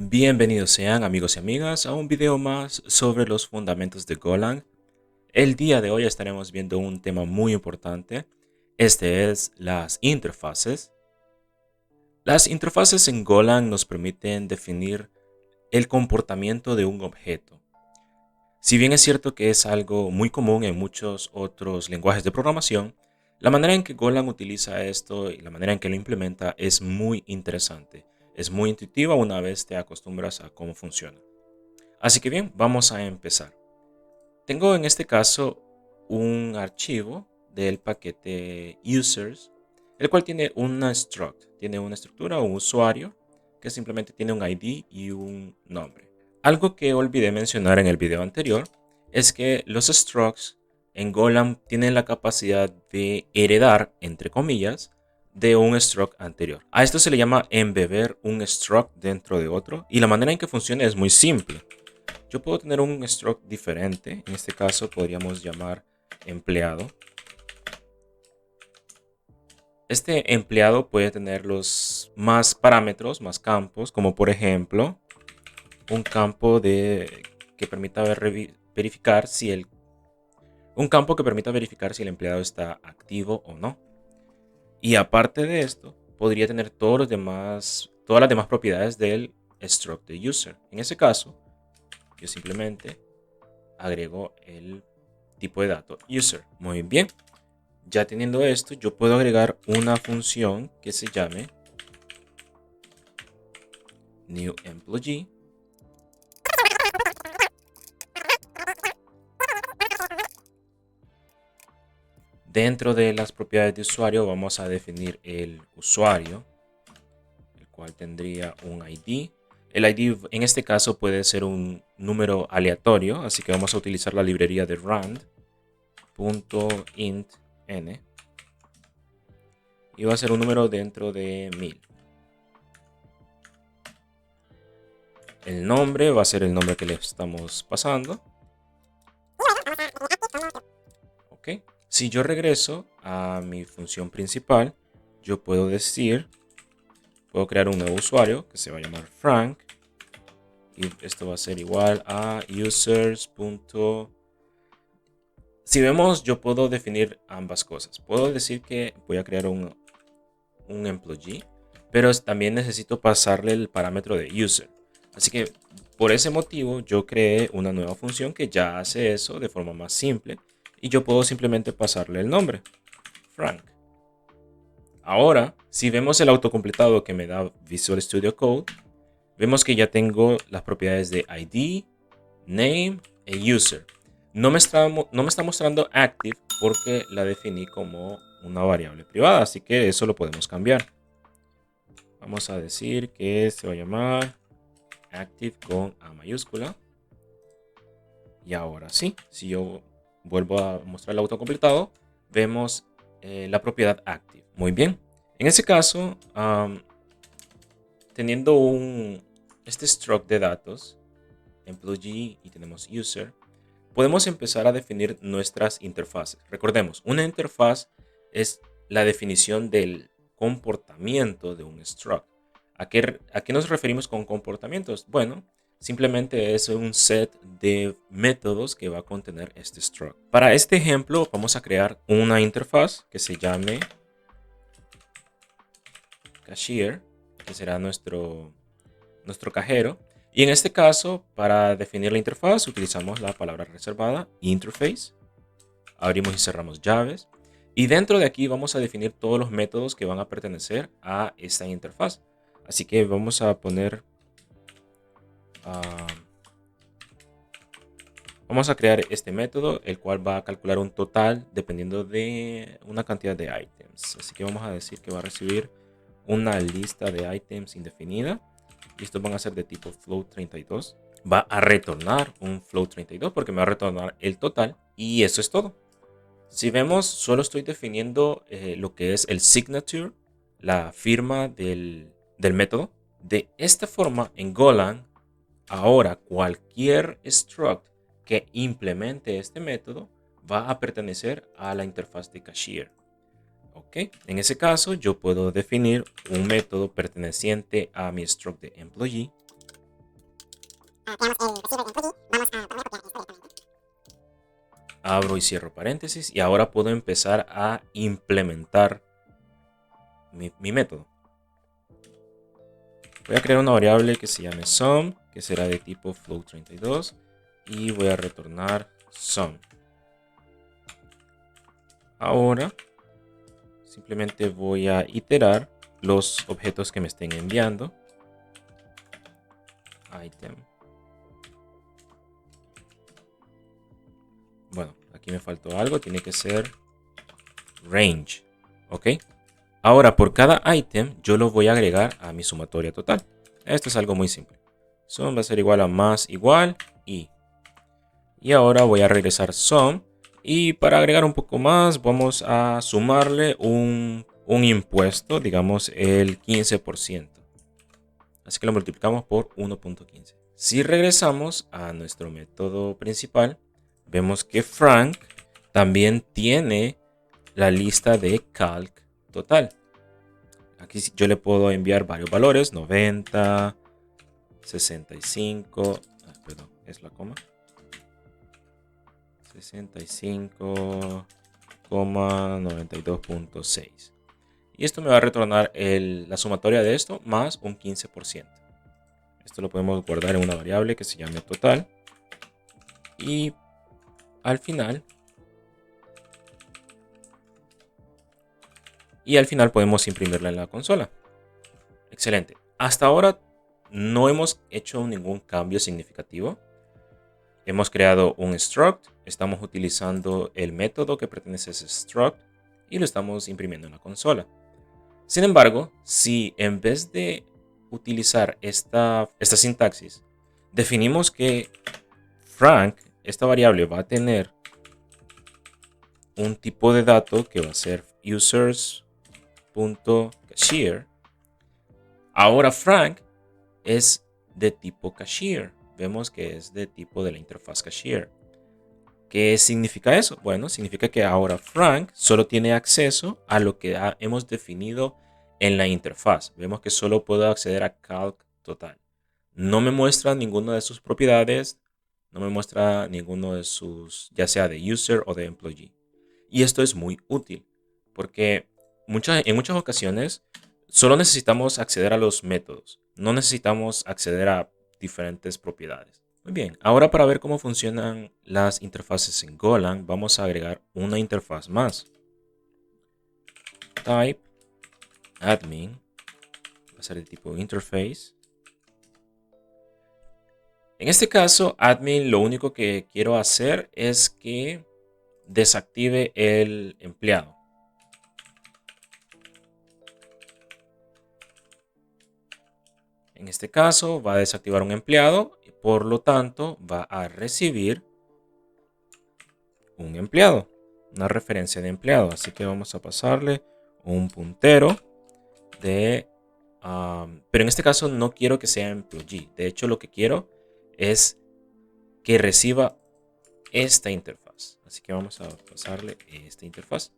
Bienvenidos sean amigos y amigas a un video más sobre los fundamentos de Golang. El día de hoy estaremos viendo un tema muy importante. Este es las interfaces. Las interfaces en Golang nos permiten definir el comportamiento de un objeto. Si bien es cierto que es algo muy común en muchos otros lenguajes de programación, la manera en que Golang utiliza esto y la manera en que lo implementa es muy interesante. Es muy intuitiva una vez te acostumbras a cómo funciona. Así que bien, vamos a empezar. Tengo en este caso un archivo del paquete users, el cual tiene una struct, tiene una estructura o un usuario que simplemente tiene un ID y un nombre. Algo que olvidé mencionar en el video anterior es que los structs en Golang tienen la capacidad de heredar, entre comillas, de un struct anterior. A esto se le llama embeber un struct dentro de otro y la manera en que funciona es muy simple. Yo puedo tener un struct diferente. En este caso podríamos llamar empleado. Este empleado puede tener los más parámetros, más campos, como por ejemplo un campo que permita verificar si un campo que permita verificar si el empleado está activo o no. Y aparte de esto, podría tener todas las demás propiedades del struct de user. En ese caso, yo simplemente agrego el tipo de dato user. Muy bien. Ya teniendo esto, yo puedo agregar una función que se llame new employee. Dentro de las propiedades de usuario vamos a definir el usuario, el cual tendría un ID. El ID en este caso puede ser un número aleatorio, así que vamos a utilizar la librería de rand.int n y va a ser un número dentro de 1000. El nombre va a ser el nombre que le estamos pasando. Ok. Si yo regreso a mi función principal, yo puedo crear un nuevo usuario que se va a llamar Frank. Y esto va a ser igual a users. Si vemos, yo puedo definir ambas cosas. Puedo decir que voy a crear un employee, pero también necesito pasarle el parámetro de user. Así que por ese motivo yo creé una nueva función que ya hace eso de forma más simple y yo puedo simplemente pasarle el nombre, Frank. Ahora, si vemos el autocompletado que me da Visual Studio Code, vemos que ya tengo las propiedades de ID, name e user. No me está mostrando active porque la definí como una variable privada, así que eso lo podemos cambiar. Vamos a decir que se va a llamar active con A mayúscula. Y ahora sí, si yo vuelvo a mostrar el autocompletado, vemos la propiedad active. Muy bien. En ese caso, teniendo este struct de datos, employee y tenemos user, podemos empezar a definir nuestras interfaces. Recordemos, una interfaz es la definición del comportamiento de un struct. ¿A qué nos referimos con comportamientos? Bueno, simplemente es un set de métodos que va a contener este struct. Para este ejemplo, vamos a crear una interfaz que se llame cashier, que será nuestro cajero. Y en este caso, para definir la interfaz, utilizamos la palabra reservada, interface. Abrimos y cerramos llaves. Y dentro de aquí vamos a definir todos los métodos que van a pertenecer a esta interfaz. Así que vamos a poner... vamos a crear este método, el cual va a calcular un total dependiendo de una cantidad de items. Así que vamos a decir que va a recibir una lista de items indefinida. Y estos van a ser de tipo float32. Va a retornar un float32 porque me va a retornar el total. Y eso es todo. Si vemos, solo estoy definiendo lo que es el signature, la firma del método. De esta forma, en Golang, ahora cualquier struct que implemente este método va a pertenecer a la interfaz de cashier. Ok, en ese caso yo puedo definir un método perteneciente a mi struct de employee Abro y cierro paréntesis y ahora puedo empezar a implementar mi método. Voy a crear una variable que se llame sum, que será de tipo float32 y voy a retornar sum. Ahora simplemente voy a iterar los objetos que me estén enviando. Item. Bueno, aquí me faltó algo, tiene que ser range. ¿Ok? Ahora por cada item yo lo voy a agregar a mi sumatoria total. Esto es algo muy simple. Sum va a ser igual a más igual y. Y ahora voy a regresar sum. Y para agregar un poco más vamos a sumarle un impuesto, digamos el 15%. Así que lo multiplicamos por 1.15. Si regresamos a nuestro método principal, vemos que Frank también tiene la lista de calc total. Aquí yo le puedo enviar varios valores, 90, 65, perdón, es la coma. 65,92.6. Y esto me va a retornar la sumatoria de esto más un 15%. Esto lo podemos guardar en una variable que se llame total. Y al final podemos imprimirla en la consola. Excelente. Hasta ahora no hemos hecho ningún cambio significativo. Hemos creado un struct. Estamos utilizando el método que pertenece a ese struct y lo estamos imprimiendo en la consola. Sin embargo, si en vez de utilizar esta sintaxis, definimos que Frank, esta variable, va a tener un tipo de dato que va a ser users.cashier. Ahora Frank es de tipo cashier. Vemos que es de tipo de la interfaz cashier. ¿Qué significa eso? Bueno, significa que ahora Frank solo tiene acceso a lo que hemos definido en la interfaz. Vemos que solo puedo acceder a calc total. No me muestra ninguna de sus propiedades. No me muestra ninguno de sus, ya sea de user o de employee. Y esto es muy útil porque en muchas ocasiones solo necesitamos acceder a los métodos. No necesitamos acceder a diferentes propiedades. Muy bien, ahora para ver cómo funcionan las interfaces en Golang, vamos a agregar una interfaz más. Type admin, va a ser de tipo interface. En este caso, admin, lo único que quiero hacer es que desactive el empleado. En este caso va a desactivar un empleado y por lo tanto va a recibir un empleado, una referencia de empleado. Así que vamos a pasarle un puntero de... pero en este caso no quiero que sea employee. De hecho lo que quiero es que reciba esta interfaz. Así que vamos a pasarle esta interfaz.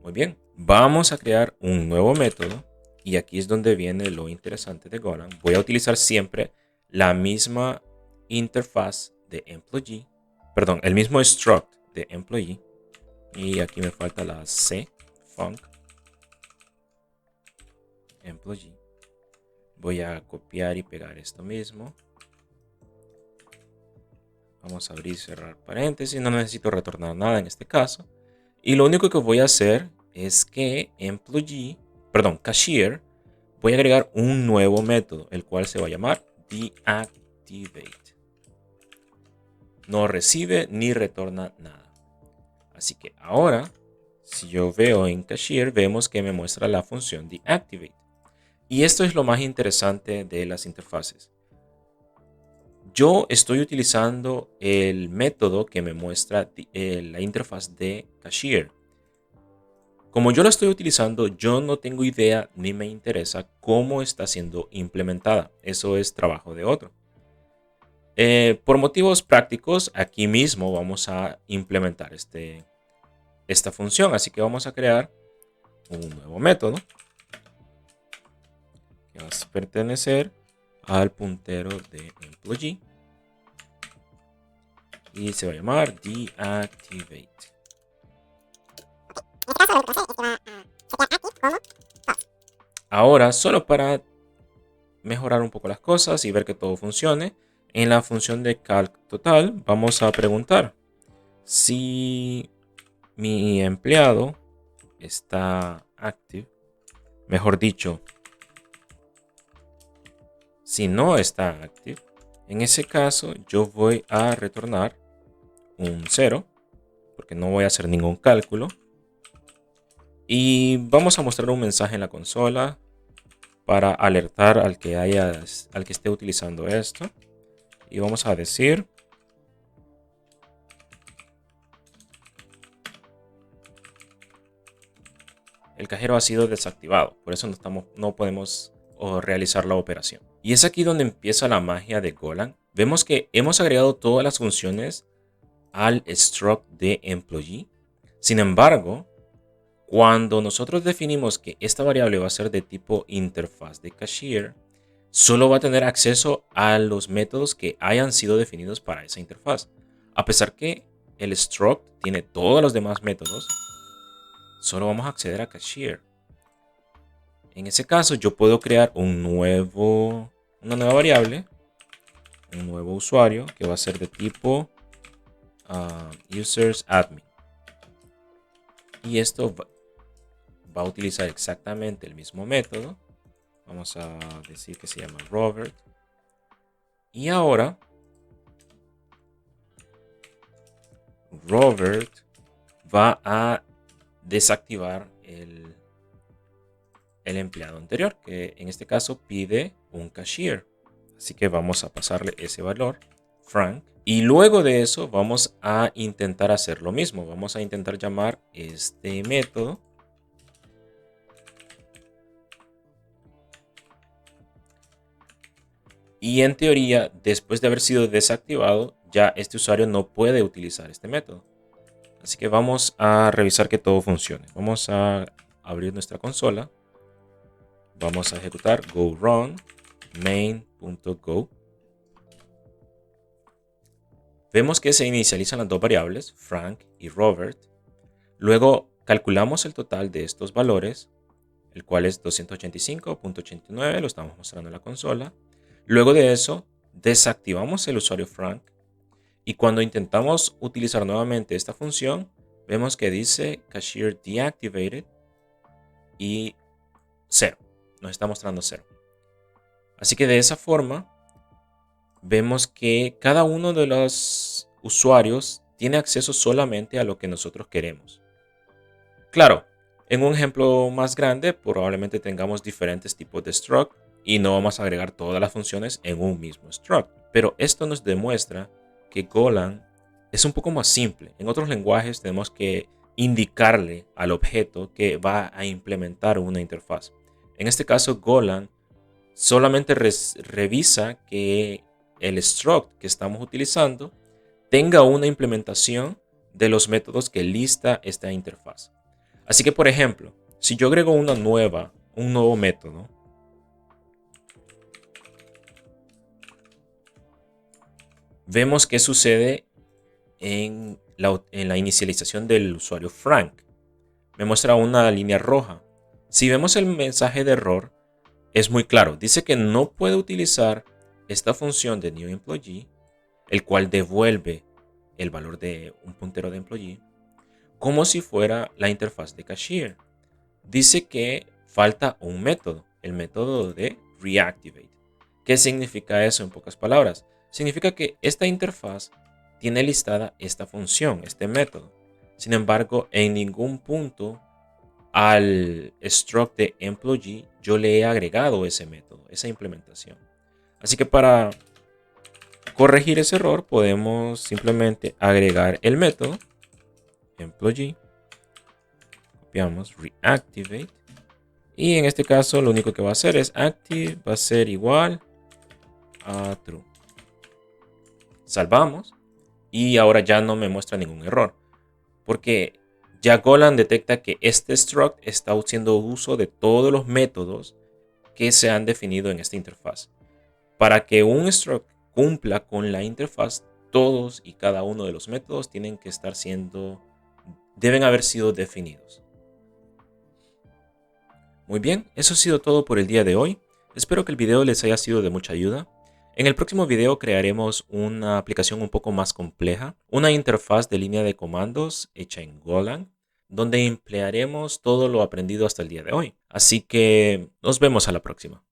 Muy bien, vamos a crear un nuevo método. Y aquí es donde viene lo interesante de Golang. Voy a utilizar siempre la misma interfaz de employee. Perdón, el mismo struct de employee. Y aquí me falta la C, func, employee. Voy a copiar y pegar esto mismo. Vamos a abrir y cerrar paréntesis. No necesito retornar nada en este caso. Y lo único que voy a hacer es que cashier, voy a agregar un nuevo método, el cual se va a llamar deactivate. No recibe ni retorna nada. Así que ahora, si yo veo en cashier, vemos que me muestra la función deactivate. Y esto es lo más interesante de las interfaces. Yo estoy utilizando el método que me muestra la interfaz de cashier. Como yo la estoy utilizando, yo no tengo idea ni me interesa cómo está siendo implementada. Eso es trabajo de otro. Por motivos prácticos, aquí mismo vamos a implementar esta función. Así que vamos a crear un nuevo método que va a pertenecer al puntero de employee y se va a llamar deactivate. Ahora, solo para mejorar un poco las cosas y ver que todo funcione, en la función de calc total vamos a preguntar si mi empleado está active, mejor dicho, si no está active. En ese caso yo voy a retornar un 0 porque no voy a hacer ningún cálculo y vamos a mostrar un mensaje en la consola para alertar al que esté utilizando esto y vamos a decir el cajero ha sido desactivado, por eso no podemos realizar la operación. Y es aquí donde empieza la magia de Golang. Vemos que hemos agregado todas las funciones al struct de employee. Sin embargo, cuando nosotros definimos que esta variable va a ser de tipo interfaz de cashier, solo va a tener acceso a los métodos que hayan sido definidos para esa interfaz. A pesar que el struct tiene todos los demás métodos, solo vamos a acceder a cashier. En ese caso, yo puedo crear una nueva variable, un nuevo usuario que va a ser de tipo users admin. Y esto va a utilizar exactamente el mismo método. Vamos a decir que se llama Robert. Y ahora, Robert va a desactivar el empleado anterior, que en este caso pide un cashier. Así que vamos a pasarle ese valor, Frank. Y luego de eso vamos a intentar hacer lo mismo. Vamos a intentar llamar este método. Y en teoría, después de haber sido desactivado, ya este usuario no puede utilizar este método. Así que vamos a revisar que todo funcione. Vamos a abrir nuestra consola. Vamos a ejecutar go run main.go. Vemos que se inicializan las dos variables, Frank y Robert. Luego calculamos el total de estos valores, el cual es 285.89, lo estamos mostrando en la consola. Luego de eso, desactivamos el usuario Frank. Y cuando intentamos utilizar nuevamente esta función, vemos que dice cashier deactivated y 0. Nos está mostrando 0. Así que de esa forma, vemos que cada uno de los usuarios tiene acceso solamente a lo que nosotros queremos. Claro, en un ejemplo más grande, probablemente tengamos diferentes tipos de struct y no vamos a agregar todas las funciones en un mismo struct. Pero esto nos demuestra que Golang es un poco más simple. En otros lenguajes tenemos que indicarle al objeto que va a implementar una interfaz. En este caso, Golang solamente revisa que el struct que estamos utilizando tenga una implementación de los métodos que lista esta interfaz. Así que, por ejemplo, si yo agrego un nuevo método, vemos qué sucede en la inicialización del usuario Frank. Me muestra una línea roja. Si vemos el mensaje de error, es muy claro. Dice que no puede utilizar esta función de newEmployee, el cual devuelve el valor de un puntero de employee, como si fuera la interfaz de cashier. Dice que falta un método, el método de reactivate. ¿Qué significa eso en pocas palabras? Significa que esta interfaz tiene listada esta función, este método. Sin embargo, en ningún punto al struct de employee yo le he agregado ese método, esa implementación. Así que para corregir ese error podemos simplemente agregar el método employee, copiamos reactivate y en este caso lo único que va a hacer es active, va a ser igual a true. Salvamos y ahora ya no me muestra ningún error porque ya Golang detecta que este struct está haciendo uso de todos los métodos que se han definido en esta interfaz. Para que un stroke cumpla con la interfaz, todos y cada uno de los métodos deben haber sido definidos. Muy bien, eso ha sido todo por el día de hoy. Espero que el video les haya sido de mucha ayuda. En el próximo video crearemos una aplicación un poco más compleja, una interfaz de línea de comandos hecha en Golang, donde emplearemos todo lo aprendido hasta el día de hoy. Así que nos vemos a la próxima.